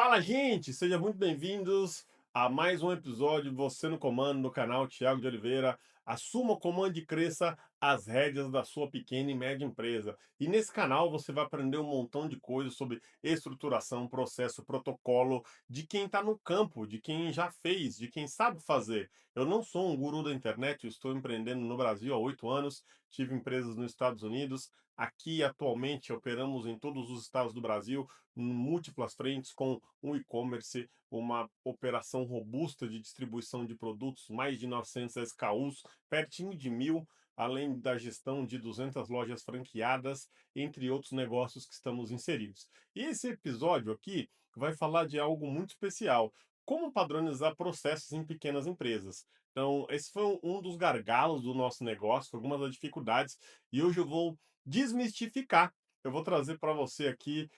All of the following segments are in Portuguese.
Fala, gente! Sejam muito bem-vindos a mais um episódio Você no Comando no canal Thiago de Oliveira. Assuma o comando e cresça as rédeas da sua pequena e média empresa. E nesse canal você vai aprender um montão de coisas sobre estruturação, processo, protocolo, de quem está no campo, de quem já fez, de quem sabe fazer. Eu não sou um guru da internet, eu estou empreendendo no Brasil há 8 anos, tive empresas nos Estados Unidos. Aqui, atualmente, operamos em todos os estados do Brasil, em múltiplas frentes, com um e-commerce, uma operação robusta de distribuição de produtos, mais de 900 SKUs, pertinho de 1.000, além da gestão de 200 lojas franqueadas, entre outros negócios que estamos inseridos. E esse episódio aqui vai falar de algo muito especial: como padronizar processos em pequenas empresas. Então, esse foi um dos gargalos do nosso negócio, foi algumas das dificuldades, e hoje eu vou desmistificar. Eu vou trazer para você aqui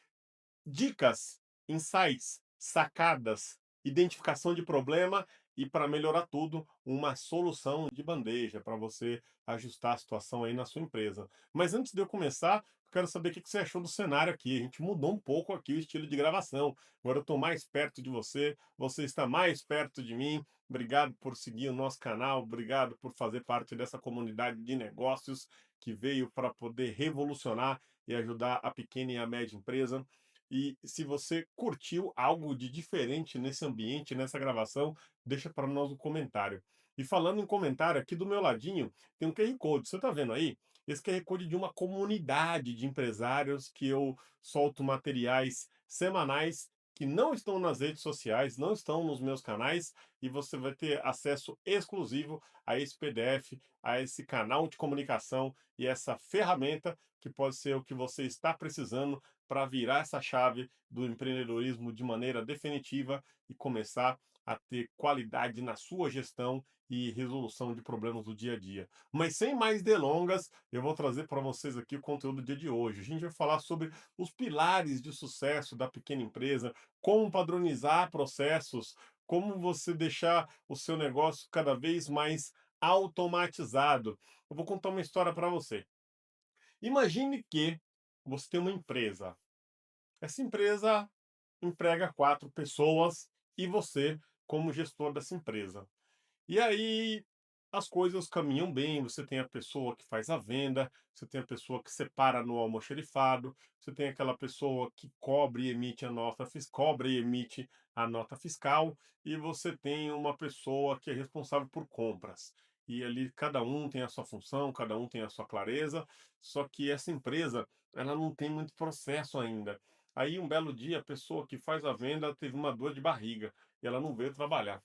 dicas, insights, sacadas, identificação de problema e, para melhorar tudo, uma solução de bandeja para você ajustar a situação aí na sua empresa. Mas antes de eu começar, eu quero saber o que você achou do cenário aqui. A gente mudou um pouco aqui o estilo de gravação. Agora eu estou mais perto de você, você está mais perto de mim. Obrigado por seguir o nosso canal, obrigado por fazer parte dessa comunidade de negócios que veio para poder revolucionar e ajudar a pequena e a média empresa. E se você curtiu algo de diferente nesse ambiente, nessa gravação, deixa para nós um comentário. E falando em comentário, aqui do meu ladinho tem um QR Code. Você está vendo aí? Esse QR Code de uma comunidade de empresários que eu solto materiais semanais que não estão nas redes sociais, não estão nos meus canais, e você vai ter acesso exclusivo a esse PDF, a esse canal de comunicação e essa ferramenta que pode ser o que você está precisando para virar essa chave do empreendedorismo de maneira definitiva e começar a ter qualidade na sua gestão e resolução de problemas do dia a dia. Mas sem mais delongas, eu vou trazer para vocês aqui o conteúdo do dia de hoje. A gente vai falar sobre os pilares de sucesso da pequena empresa, como padronizar processos, como você deixar o seu negócio cada vez mais automatizado. Eu vou contar uma história para você. Imagine que você tem uma empresa. Essa empresa emprega 4 pessoas e você como gestor dessa empresa. E aí as coisas caminham bem, você tem a pessoa que faz a venda, você tem a pessoa que separa no almoxarifado, você tem aquela pessoa que cobre e emite a nota, cobra e emite a nota fiscal, e você tem uma pessoa que é responsável por compras. E ali cada um tem a sua função, cada um tem a sua clareza, só que essa empresa, ela não tem muito processo ainda. Aí um belo dia a pessoa que faz a venda teve uma dor de barriga e ela não veio trabalhar.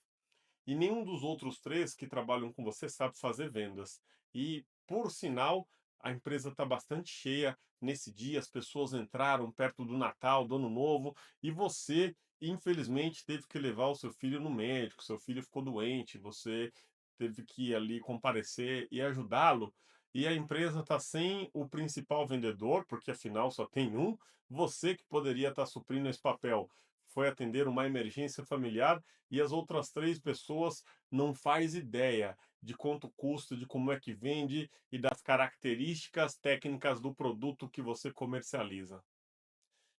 E nenhum dos outros 3 que trabalham com você sabe fazer vendas. E, por sinal, a empresa está bastante cheia nesse dia, as pessoas entraram perto do Natal, do Ano Novo, e você, infelizmente, teve que levar o seu filho no médico, seu filho ficou doente, você teve que ir ali comparecer e ajudá-lo, e a empresa está sem o principal vendedor, porque afinal só tem um, você que poderia estar suprindo esse papel foi atender uma emergência familiar e as outras 3 pessoas não faz ideia de quanto custa, de como é que vende e das características técnicas do produto que você comercializa.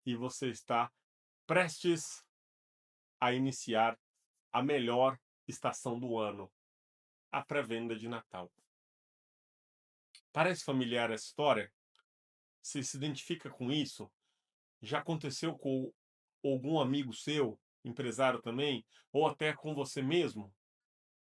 E você está prestes a iniciar a melhor estação do ano, a pré-venda de Natal. Parece familiar essa história? Você se identifica com isso? Já aconteceu com algum amigo seu, empresário também, ou até com você mesmo?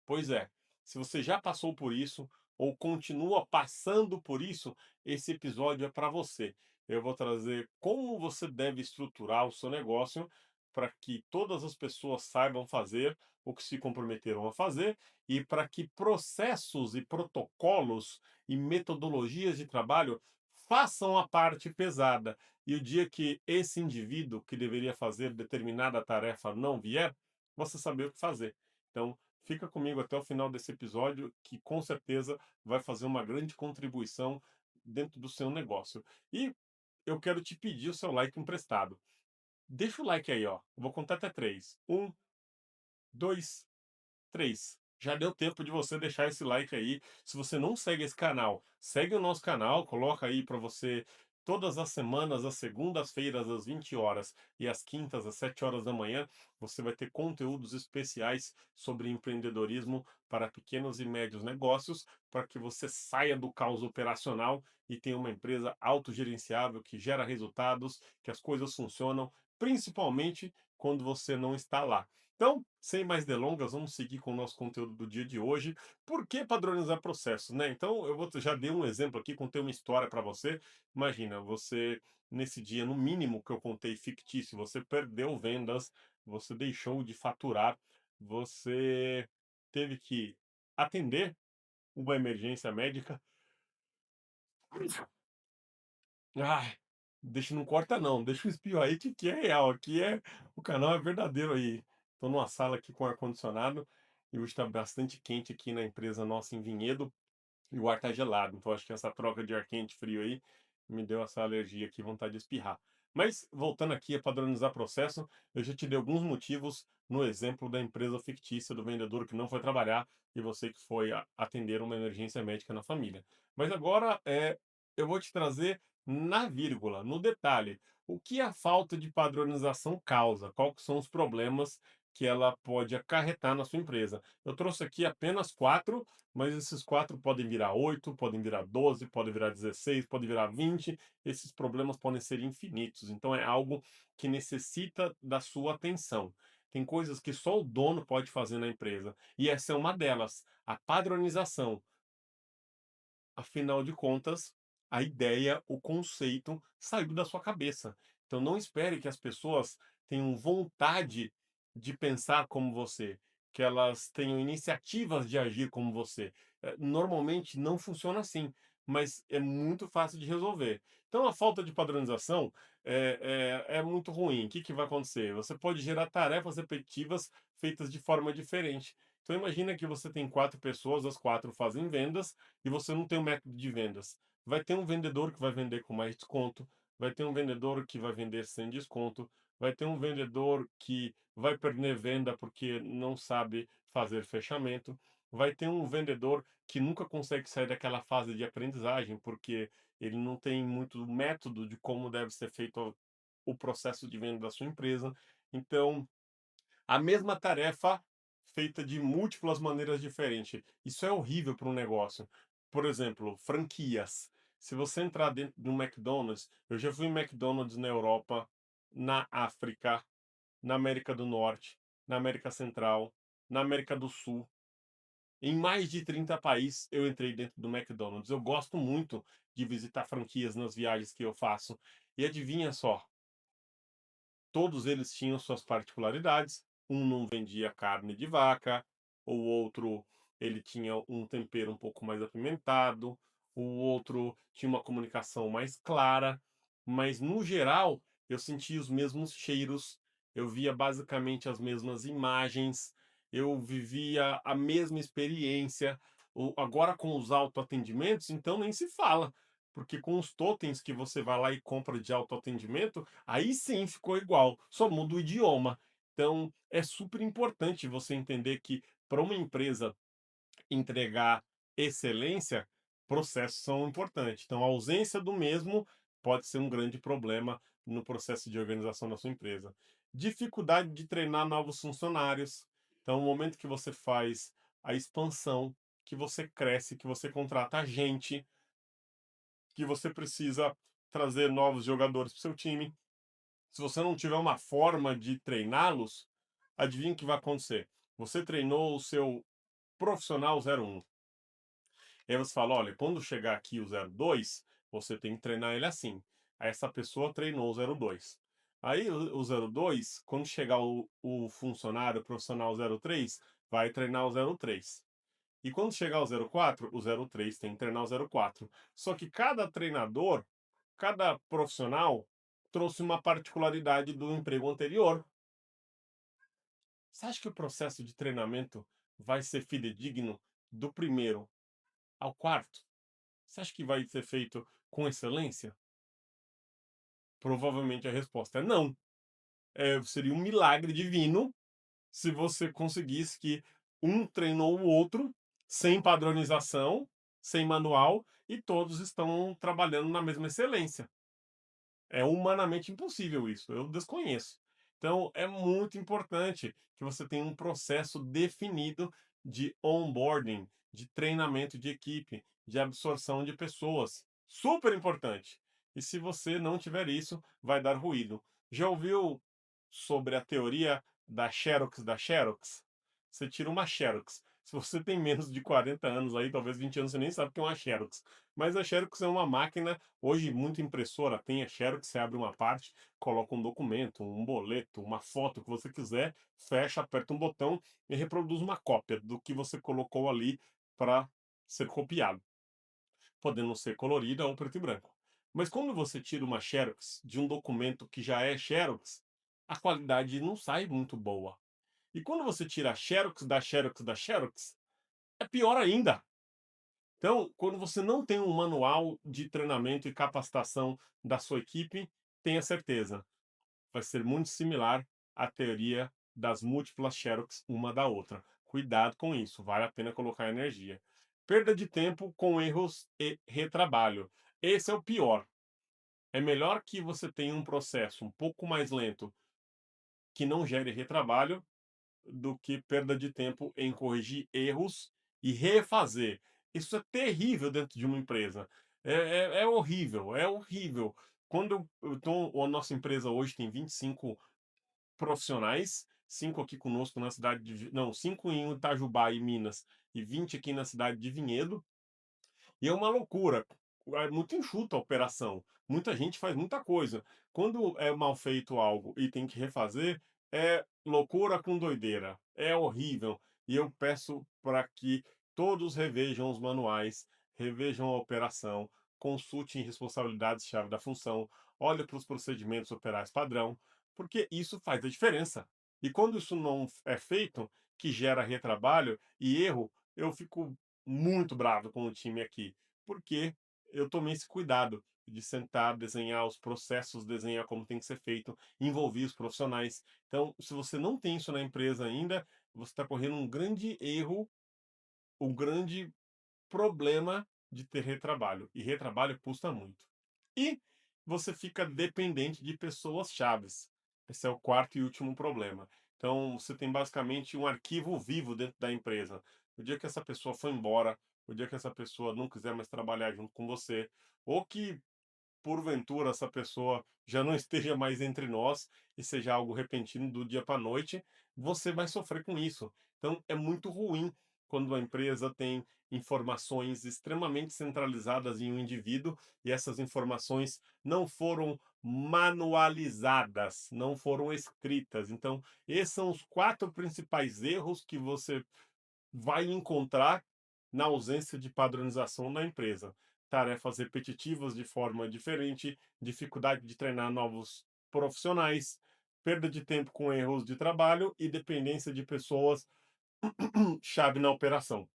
Pois é, se você já passou por isso ou continua passando por isso, esse episódio é para você. Eu vou trazer como você deve estruturar o seu negócio para que todas as pessoas saibam fazer o que se comprometeram a fazer e para que processos e protocolos e metodologias de trabalho façam a parte pesada. E o dia que esse indivíduo que deveria fazer determinada tarefa não vier, você saber o que fazer. Então, fica comigo até o final desse episódio, que com certeza vai fazer uma grande contribuição dentro do seu negócio. E eu quero te pedir o seu like emprestado. Deixa o like aí, ó. Eu vou contar até 3. 1, 2, 3. Já deu tempo de você deixar esse like aí. Se você não segue esse canal, segue o nosso canal, coloca aí para você Todas as semanas, às segundas-feiras, às 20 horas e às quintas, às 7 horas da manhã, você vai ter conteúdos especiais sobre empreendedorismo para pequenos e médios negócios, para que você saia do caos operacional e tenha uma empresa autogerenciável que gera resultados, que as coisas funcionam, principalmente quando você não está lá. Então, sem mais delongas, vamos seguir com o nosso conteúdo do dia de hoje. Por que padronizar processos, né? Então, já dei um exemplo aqui, contei uma história para você. Imagina, você nesse dia, no mínimo que eu contei fictício, você perdeu vendas, você deixou de faturar, você teve que atender uma emergência médica. Ai, deixa, não corta não, deixa o espio aí que é real, aqui é o canal é verdadeiro aí. Tô numa sala aqui com ar-condicionado e hoje está bastante quente aqui na empresa nossa em Vinhedo. E o ar tá gelado, então acho que essa troca de ar quente e frio aí me deu essa alergia aqui, vontade de espirrar. Mas voltando aqui a padronizar processo, eu já te dei alguns motivos no exemplo da empresa fictícia do vendedor que não foi trabalhar e você que foi atender uma emergência médica na família. Mas agora eu vou te trazer na vírgula, no detalhe, o que a falta de padronização causa, quais são os problemas que ela pode acarretar na sua empresa. Eu trouxe aqui apenas quatro, mas esses 4 podem virar 8, podem virar 12, podem virar 16, podem virar 20. Esses problemas podem ser infinitos, então é algo que necessita da sua atenção. Tem coisas que só o dono pode fazer na empresa, e essa é uma delas, a padronização. Afinal de contas, a ideia, o conceito saiu da sua cabeça. Então não espere que as pessoas tenham vontade de pensar como você, que elas tenham iniciativas de agir como você. Normalmente não funciona assim, mas é muito fácil de resolver. Então a falta de padronização é muito ruim. O que vai acontecer? Você pode gerar tarefas repetitivas feitas de forma diferente. Então imagina que você tem 4 pessoas, as 4 fazem vendas, e você não tem um método de vendas. Vai ter um vendedor que vai vender com mais desconto, vai ter um vendedor que vai vender sem desconto, vai ter um vendedor que vai perder venda porque não sabe fazer fechamento, vai ter um vendedor que nunca consegue sair daquela fase de aprendizagem porque ele não tem muito método de como deve ser feito o processo de venda da sua empresa. Então, a mesma tarefa feita de múltiplas maneiras diferentes. Isso é horrível para um negócio. Por exemplo, franquias. Se você entrar dentro de um McDonald's, eu já fui em McDonald's na Europa, na África, na América do Norte, na América Central, na América do Sul. Em mais de 30 países eu entrei dentro do McDonald's. Eu gosto muito de visitar franquias nas viagens que eu faço. E adivinha só, todos eles tinham suas particularidades. Um não vendia carne de vaca, o outro ele tinha um tempero um pouco mais apimentado, o outro tinha uma comunicação mais clara, mas no geral eu sentia os mesmos cheiros, eu via basicamente as mesmas imagens, eu vivia a mesma experiência. Agora com os autoatendimentos, então nem se fala, porque com os totens que você vai lá e compra de autoatendimento, aí sim ficou igual, só muda o idioma. Então, é super importante você entender que para uma empresa entregar excelência, processos são importantes. Então, a ausência do mesmo pode ser um grande problema no processo de organização da sua empresa. Dificuldade de treinar novos funcionários. Então, o momento que você faz a expansão, que você cresce, que você contrata gente, que você precisa trazer novos jogadores para o seu time, se você não tiver uma forma de treiná-los, adivinha o que vai acontecer? Você treinou o seu profissional 01. E aí você fala, olha, quando chegar aqui o 02, você tem que treinar ele assim. Aí essa pessoa treinou o 02. Aí o 02, quando chegar o funcionário o profissional 03, vai treinar o 03. E quando chegar o 04, o 03 tem que treinar o 04. Só que cada treinador, cada profissional trouxe uma particularidade do emprego anterior. Você acha que o processo de treinamento vai ser fidedigno do primeiro ao quarto? Você acha que vai ser feito com excelência? Provavelmente a resposta é não. Seria um milagre divino se você conseguisse que um treinou o outro sem padronização, sem manual, e todos estão trabalhando na mesma excelência. É humanamente impossível isso, eu desconheço. Então é muito importante que você tenha um processo definido de onboarding, de treinamento de equipe, de absorção de pessoas. Super importante. E se você não tiver isso, vai dar ruído. Já ouviu sobre a teoria da Xerox da Xerox? Você tira uma Xerox. Se você tem menos de 40 anos aí, talvez 20 anos, você nem sabe o que é uma Xerox. Mas a Xerox é uma máquina. Hoje, muita impressora tem a Xerox, você abre uma parte, coloca um documento, um boleto, uma foto que você quiser, fecha, aperta um botão e reproduz uma cópia do que você colocou ali para ser copiado, podendo ser colorida ou preto e branco. Mas quando você tira uma Xerox de um documento que já é Xerox, a qualidade não sai muito boa. E quando você tira a Xerox da Xerox da Xerox, é pior ainda. Então, quando você não tem um manual de treinamento e capacitação da sua equipe, tenha certeza, vai ser muito similar à teoria das múltiplas Xerox uma da outra. Cuidado com isso, vale a pena colocar energia. Perda de tempo com erros e retrabalho. Esse é o pior. É melhor que você tenha um processo um pouco mais lento que não gere retrabalho do que perda de tempo em corrigir erros e refazer. Isso é terrível dentro de uma empresa. É horrível, é horrível. Quando então, a nossa empresa hoje tem 25 profissionais, 5 aqui conosco na cidade de, não, 5 em Itajubá e Minas, e 20 aqui na cidade de Vinhedo, e é uma loucura. É muito enxuta a operação. Muita gente faz muita coisa. Quando é mal feito algo e tem que refazer, é loucura com doideira. É horrível. E eu peço para que todos revejam os manuais, revejam a operação, consultem responsabilidades-chave da função, olhem para os procedimentos operais padrão, porque isso faz a diferença. E quando isso não é feito, que gera retrabalho e erro, eu fico muito bravo com o time aqui, porque eu tomei esse cuidado de sentar, desenhar os processos, desenhar como tem que ser feito, envolver os profissionais. Então, se você não tem isso na empresa ainda, você está correndo um grande erro, um grande problema de ter retrabalho. E retrabalho custa muito. E você fica dependente de pessoas chaves. Esse é o quarto e último problema. Então, você tem basicamente um arquivo vivo dentro da empresa. O dia que essa pessoa for embora, o dia que essa pessoa não quiser mais trabalhar junto com você, ou que porventura essa pessoa já não esteja mais entre nós e seja algo repentino do dia para a noite, você vai sofrer com isso. Então é muito ruim quando a empresa tem informações extremamente centralizadas em um indivíduo e essas informações não foram manualizadas, não foram escritas. Então, esses são os quatro principais erros que você vai encontrar na ausência de padronização na empresa. Tarefas repetitivas de forma diferente, dificuldade de treinar novos profissionais, perda de tempo com erros de trabalho e dependência de pessoas chave na operação.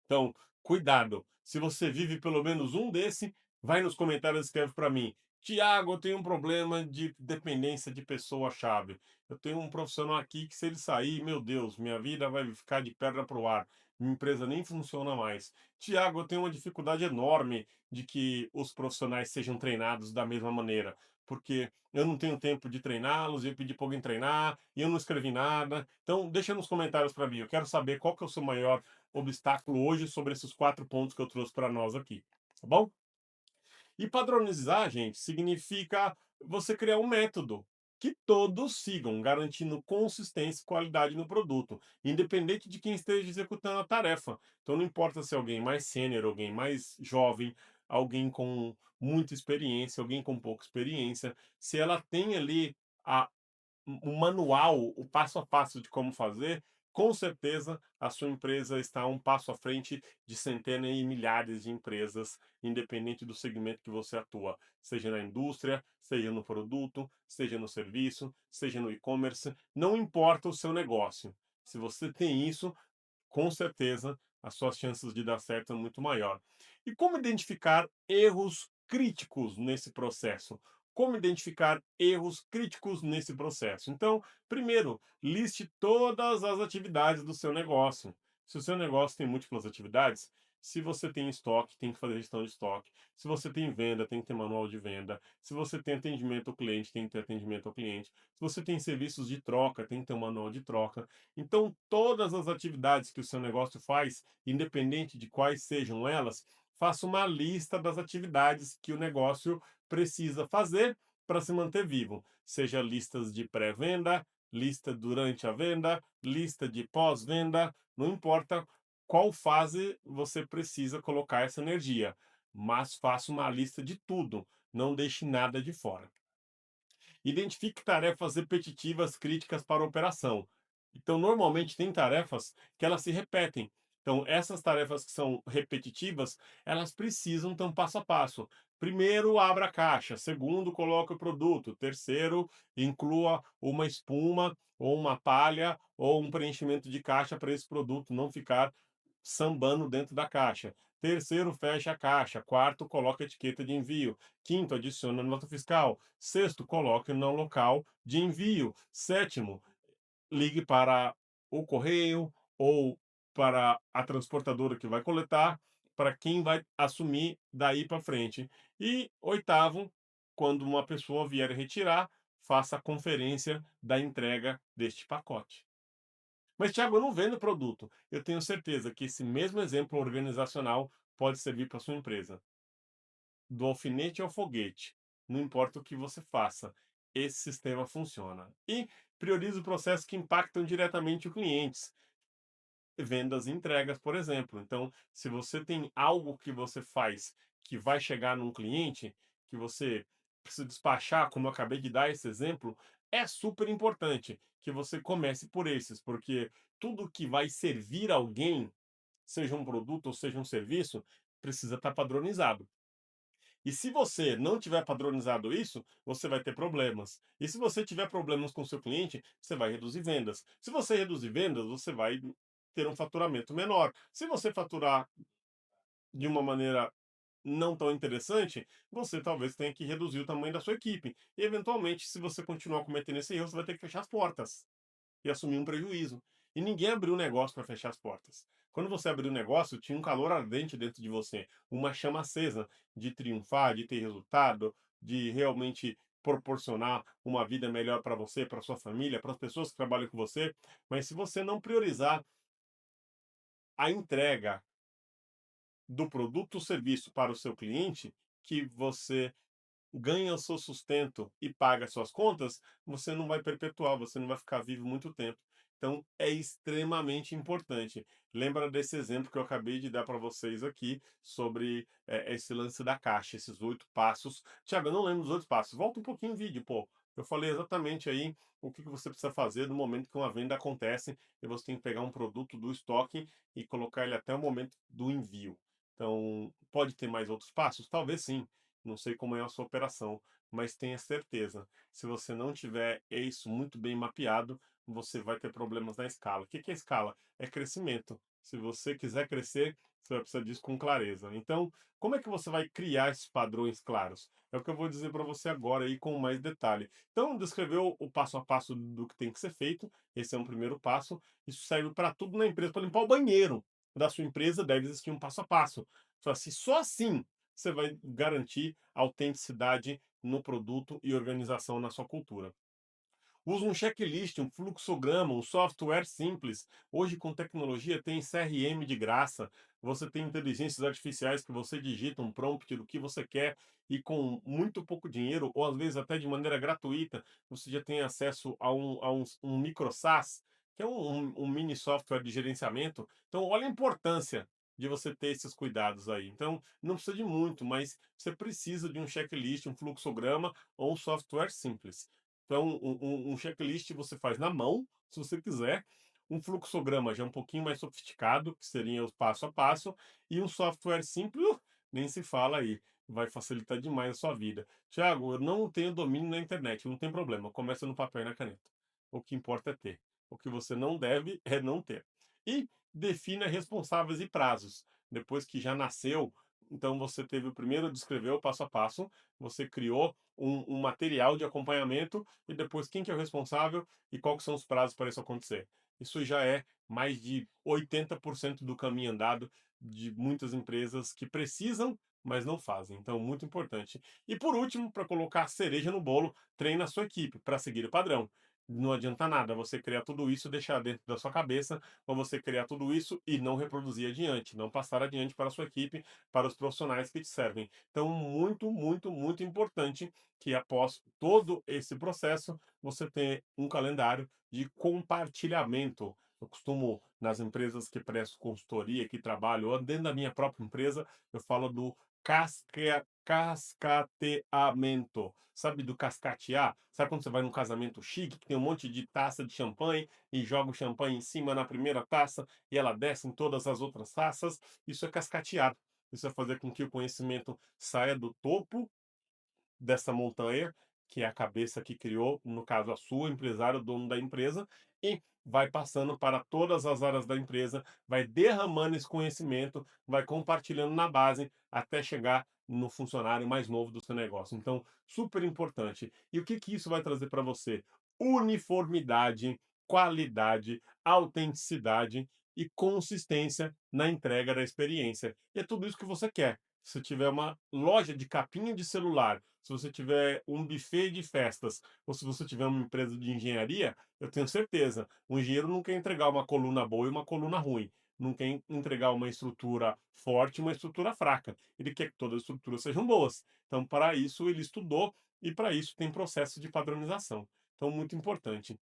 Então, cuidado. Se você vive pelo menos um desse, vai nos comentários e escreve para mim. Tiago, eu tenho um problema de dependência de pessoa-chave. Eu tenho um profissional aqui que, se ele sair, meu Deus, minha vida vai ficar de perna para o ar. Minha empresa nem funciona mais. Tiago, eu tenho uma dificuldade enorme de que os profissionais sejam treinados da mesma maneira, porque eu não tenho tempo de treiná-los, eu pedi para alguém treinar, e eu não escrevi nada. Então, deixa nos comentários para mim. Eu quero saber qual que é o seu maior obstáculo hoje sobre esses quatro pontos que eu trouxe para nós aqui, tá bom? E padronizar, gente, significa você criar um método que todos sigam, garantindo consistência e qualidade no produto, independente de quem esteja executando a tarefa. Então não importa se é alguém mais sênior, alguém mais jovem, alguém com muita experiência, alguém com pouca experiência, se ela tem ali a um manual, o passo a passo de como fazer, com certeza a sua empresa está um passo à frente de centenas e milhares de empresas, independente do segmento que você atua, seja na indústria, seja no produto, seja no serviço, seja no e-commerce, não importa o seu negócio. Se você tem isso, com certeza as suas chances de dar certo são muito maior. E como identificar erros críticos nesse processo? Como identificar erros críticos nesse processo? Então, primeiro, liste todas as atividades do seu negócio. Se o seu negócio tem múltiplas atividades, Se você tem estoque, tem que fazer gestão de estoque. Se você tem venda, tem que ter manual de venda. Se você tem atendimento ao cliente, tem que ter atendimento ao cliente. Se você tem serviços de troca, tem que ter um manual de troca. Então, todas as atividades que o seu negócio faz, independente de quais sejam elas, faça uma lista das atividades que o negócio precisa fazer para se manter vivo. Seja listas de pré-venda, lista durante a venda, lista de pós-venda, não importa qual fase você precisa colocar essa energia, mas faça uma lista de tudo, não deixe nada de fora. Identifique tarefas repetitivas críticas para a operação. Então, normalmente tem tarefas que elas se repetem. Então, essas tarefas que são repetitivas, elas precisam ter um passo a passo. Primeiro, abra a caixa. Segundo, coloque o produto. Terceiro, inclua uma espuma ou uma palha ou um preenchimento de caixa para esse produto não ficar sambando dentro da caixa. Terceiro, fecha a caixa. Quarto, coloca a etiqueta de envio. Quinto, adiciona a nota fiscal. Sexto, coloque no local de envio. Sétimo, ligue para o correio ou para a transportadora que vai coletar, para quem vai assumir daí para frente. E oitavo, quando uma pessoa vier retirar, faça a conferência da entrega deste pacote. Mas, Thiago, eu não vendo produto. Eu tenho certeza que esse mesmo exemplo organizacional pode servir para sua empresa. Do alfinete ao foguete, não importa o que você faça, esse sistema funciona. E prioriza os processos que impactam diretamente os clientes, vendas e entregas, por exemplo. Então, se você tem algo que você faz que vai chegar num cliente, que você precisa despachar, como eu acabei de dar esse exemplo, é super importante que você comece por esses, porque tudo que vai servir alguém, seja um produto ou seja um serviço, precisa estar padronizado. E se você não tiver padronizado isso, você vai ter problemas. E se você tiver problemas com o seu cliente, você vai reduzir vendas. Se você reduzir vendas, você vai ter um faturamento menor. Se você faturar de uma maneira não tão interessante, você talvez tenha que reduzir o tamanho da sua equipe. E, eventualmente, se você continuar cometendo esse erro, você vai ter que fechar as portas e assumir um prejuízo. E ninguém abriu o negócio para fechar as portas. Quando você abriu o negócio, tinha um calor ardente dentro de você, uma chama acesa de triunfar, de ter resultado, de realmente proporcionar uma vida melhor para você, para sua família, para as pessoas que trabalham com você. Mas se você não priorizar a entrega do produto ou serviço para o seu cliente, que você ganha o seu sustento e paga as suas contas, você não vai perpetuar, você não vai ficar vivo muito tempo. Então, é extremamente importante. Lembra desse exemplo que eu acabei de dar para vocês aqui sobre esse lance da caixa, esses 8 passos. Tiago, eu não lembro dos 8 passos. Volta um pouquinho o vídeo, pô. Eu falei exatamente aí o que você precisa fazer no momento que uma venda acontece e você tem que pegar um produto do estoque e colocar ele até o momento do envio. Então, pode ter mais outros passos? Talvez sim. Não sei como é a sua operação, mas tenha certeza, se você não tiver isso muito bem mapeado, você vai ter problemas na escala. O que que é escala? É crescimento. Se você quiser crescer, você vai precisar disso com clareza. Então, como é que você vai criar esses padrões claros? É o que eu vou dizer para você agora aí com mais detalhe. Então, descreveu o passo a passo do que tem que ser feito. Esse é um primeiro passo. Isso serve para tudo na empresa. Para limpar o banheiro da sua empresa, deve existir um passo a passo. Só assim você vai garantir autenticidade no produto e organização na sua cultura. Usa um checklist, um fluxograma, um software simples. Hoje, com tecnologia, tem CRM de graça. Você tem inteligências artificiais que você digita um prompt do que você quer e com muito pouco dinheiro, ou às vezes até de maneira gratuita, você já tem acesso a um micro SaaS, que é um mini software de gerenciamento. Então, olha a importância de você ter esses cuidados aí. Então, não precisa de muito, mas você precisa de um checklist, um fluxograma ou um software simples. Então, um checklist você faz na mão, se você quiser. Um fluxograma já é um pouquinho mais sofisticado, que seria o passo a passo. E um software simples, nem se fala aí. Vai facilitar demais a sua vida. Tiago, eu não tenho domínio na internet, não tem problema. Começa no papel e na caneta. O que importa é ter. O que você não deve é não ter. E defina responsáveis e prazos. Depois que já nasceu, Então você teve o primeiro descrever o passo a passo, você criou um material de acompanhamento e depois quem que é o responsável e qual que são os prazos para isso acontecer. Isso já é mais de 80% do caminho andado de muitas empresas que precisam, mas não fazem. Então, muito importante. E por último, para colocar a cereja no bolo, treina a sua equipe para seguir o padrão. Não adianta nada você criar tudo isso, deixar dentro da sua cabeça, ou você criar tudo isso e não reproduzir adiante, não passar adiante para a sua equipe, para os profissionais que te servem. Então, muito, muito, muito importante que após todo esse processo, você tenha um calendário de compartilhamento. Eu costumo, nas empresas que presto consultoria, que trabalho, ou dentro da minha própria empresa, eu falo do cascateamento. Sabe do cascatear? Sabe quando você vai num casamento chique, que tem um monte de taça de champanhe e joga o champanhe em cima na primeira taça e ela desce em todas as outras taças? Isso é cascatear. Isso é fazer com que o conhecimento saia do topo dessa montanha, que é a cabeça que criou, no caso a sua, empresário, dono da empresa, e vai passando para todas as áreas da empresa, vai derramando esse conhecimento, vai compartilhando na base até chegar no funcionário mais novo do seu negócio. Então, super importante. E o que que isso vai trazer para você? Uniformidade, qualidade, autenticidade e consistência na entrega da experiência. E é tudo isso que você quer. Se tiver uma loja de capinha de celular, se você tiver um buffet de festas, ou se você tiver uma empresa de engenharia, eu tenho certeza, o engenheiro não quer entregar uma coluna boa e uma coluna ruim. Não quer entregar uma estrutura forte e uma estrutura fraca. Ele quer que todas as estruturas sejam boas. Então, para isso, ele estudou e para isso tem processo de padronização. Então, muito importante.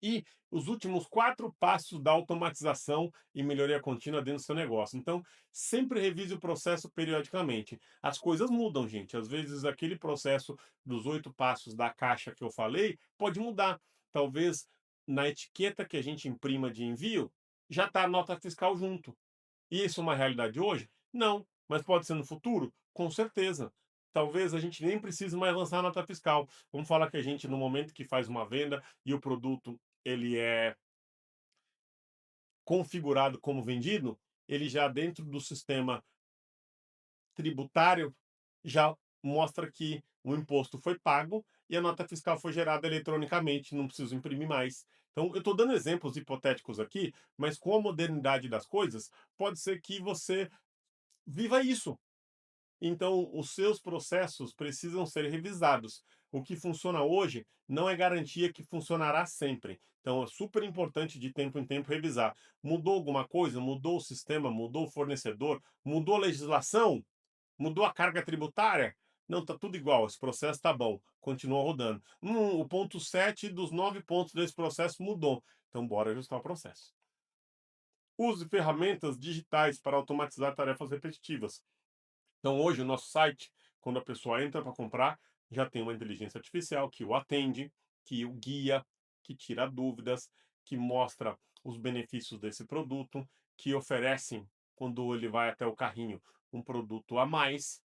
E os últimos 4 passos da automatização e melhoria contínua dentro do seu negócio. Então, sempre revise o processo periodicamente. As coisas mudam, gente. Às vezes, aquele processo dos 8 passos da caixa que eu falei pode mudar. Talvez na etiqueta que a gente imprima de envio já está a nota fiscal junto. E isso é uma realidade hoje? Não, mas pode ser no futuro? Com certeza. Talvez a gente nem precise mais lançar nota fiscal. Vamos falar que a gente, no momento que faz uma venda e o produto ele é configurado como vendido, ele já dentro do sistema tributário já mostra que o imposto foi pago e a nota fiscal foi gerada eletronicamente, não preciso imprimir mais. Então, eu estou dando exemplos hipotéticos aqui, mas com a modernidade das coisas, pode ser que você viva isso. Então, os seus processos precisam ser revisados. O que funciona hoje não é garantia que funcionará sempre. Então, é super importante de tempo em tempo revisar. Mudou alguma coisa? Mudou o sistema? Mudou o fornecedor? Mudou a legislação? Mudou a carga tributária? Não, está tudo igual. Esse processo está bom. Continua rodando. O ponto 7 dos 9 pontos desse processo mudou. Então, bora ajustar o processo. Use ferramentas digitais para automatizar tarefas repetitivas. Então, hoje, o nosso site, quando a pessoa entra para comprar, já tem uma inteligência artificial que o atende, que o guia, que tira dúvidas, que mostra os benefícios desse produto, que oferecem, quando ele vai até o carrinho, um produto a mais.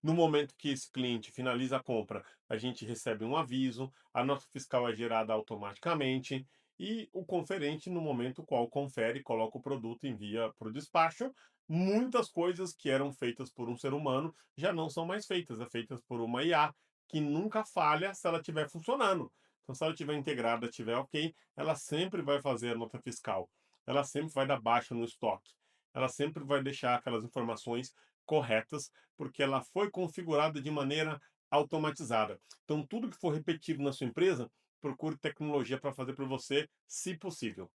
No momento que esse cliente finaliza a compra, a gente recebe um aviso, a nota fiscal é gerada automaticamente e o conferente, no momento qual confere, coloca o produto e envia para o despacho. Muitas coisas que eram feitas por um ser humano já não são mais feitas, é feitas por uma IA que nunca falha se ela estiver funcionando. Então, se ela estiver integrada, estiver ok, ela sempre vai fazer a nota fiscal, ela sempre vai dar baixa no estoque, ela sempre vai deixar aquelas informações corretas porque ela foi configurada de maneira automatizada. Então, tudo que for repetido na sua empresa, procure tecnologia para fazer por você, se possível.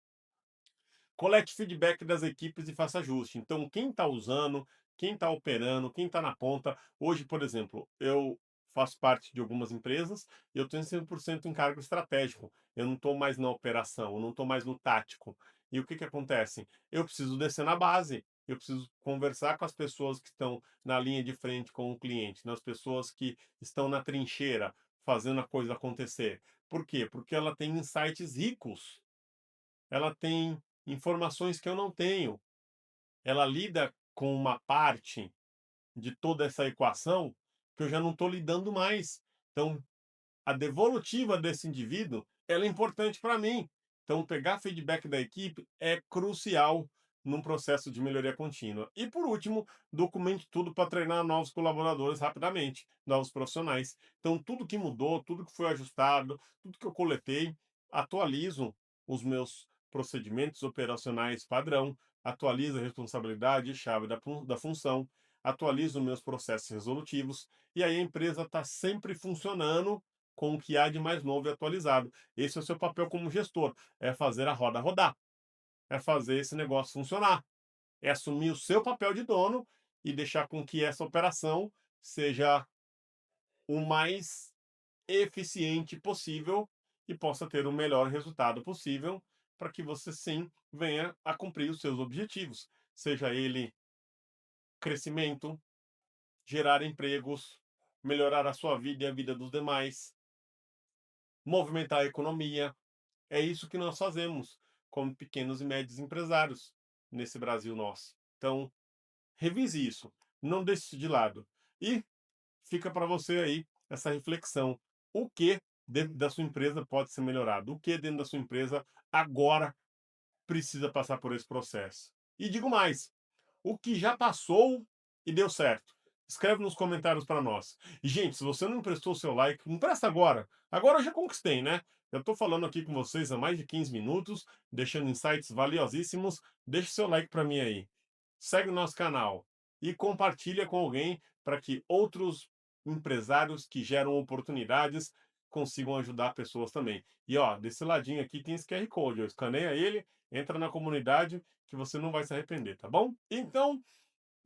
Colete feedback das equipes e faça ajuste. Então, quem está usando, quem está operando, quem está na ponta. Hoje, por exemplo, eu faço parte de algumas empresas e eu tenho 100% em cargo estratégico. Eu não estou mais na operação, eu não estou mais no tático. E o que que acontece? Eu preciso descer na base, eu preciso conversar com as pessoas que estão na linha de frente com o cliente, nas pessoas que estão na trincheira, fazendo a coisa acontecer. Por quê? Porque ela tem insights ricos, ela tem informações que eu não tenho. Ela lida com uma parte de toda essa equação que eu já não estou lidando mais. Então, a devolutiva desse indivíduo, ela é importante para mim. Então, pegar feedback da equipe é crucial. num processo de melhoria contínua. E por último, documente tudo para treinar novos colaboradores rapidamente, novos profissionais. Então, tudo que mudou, tudo que foi ajustado, tudo que eu coletei, atualizo os meus procedimentos operacionais padrão, atualizo a responsabilidade e chave da função, atualizo meus processos resolutivos, e aí a empresa está sempre funcionando com o que há de mais novo e atualizado. Esse é o seu papel como gestor, é fazer a roda rodar, é fazer esse negócio funcionar, é assumir o seu papel de dono e deixar com que essa operação seja o mais eficiente possível e possa ter o melhor resultado possível para que você sim venha a cumprir os seus objetivos, seja ele crescimento, gerar empregos, melhorar a sua vida e a vida dos demais, movimentar a economia. É isso que nós fazemos como pequenos e médios empresários nesse Brasil nosso. Então, revise isso, não deixe isso de lado. E fica para você aí essa reflexão. O que dentro da sua empresa pode ser melhorado? O que dentro da sua empresa agora precisa passar por esse processo? E digo mais, o que já passou e deu certo? Escreve nos comentários para nós. E, gente, se você não prestou o seu like, não presta agora. Agora eu já conquistei, né? Eu estou falando aqui com vocês há mais de 15 minutos, deixando insights valiosíssimos. Deixe seu like para mim aí. Segue o nosso canal e compartilha com alguém para que outros empresários que geram oportunidades consigam ajudar pessoas também. E ó, desse ladinho aqui tem esse QR Code, ó, escaneia ele, entra na comunidade que você não vai se arrepender, tá bom? Então,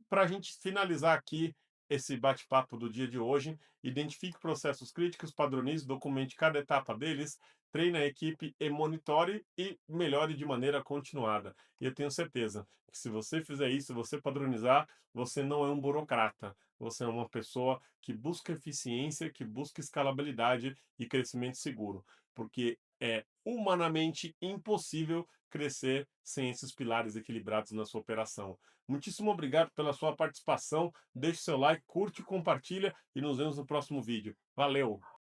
para a gente finalizar aqui esse bate-papo do dia de hoje, identifique processos críticos, padronize, documente cada etapa deles, treine a equipe e monitore e melhore de maneira continuada. E eu tenho certeza que se você fizer isso, se você padronizar, você não é um burocrata. Você é uma pessoa que busca eficiência, que busca escalabilidade e crescimento seguro, porque é humanamente impossível crescer sem esses pilares equilibrados na sua operação. Muitíssimo obrigado pela sua participação. Deixe seu like, curte, compartilha e nos vemos no próximo vídeo. Valeu!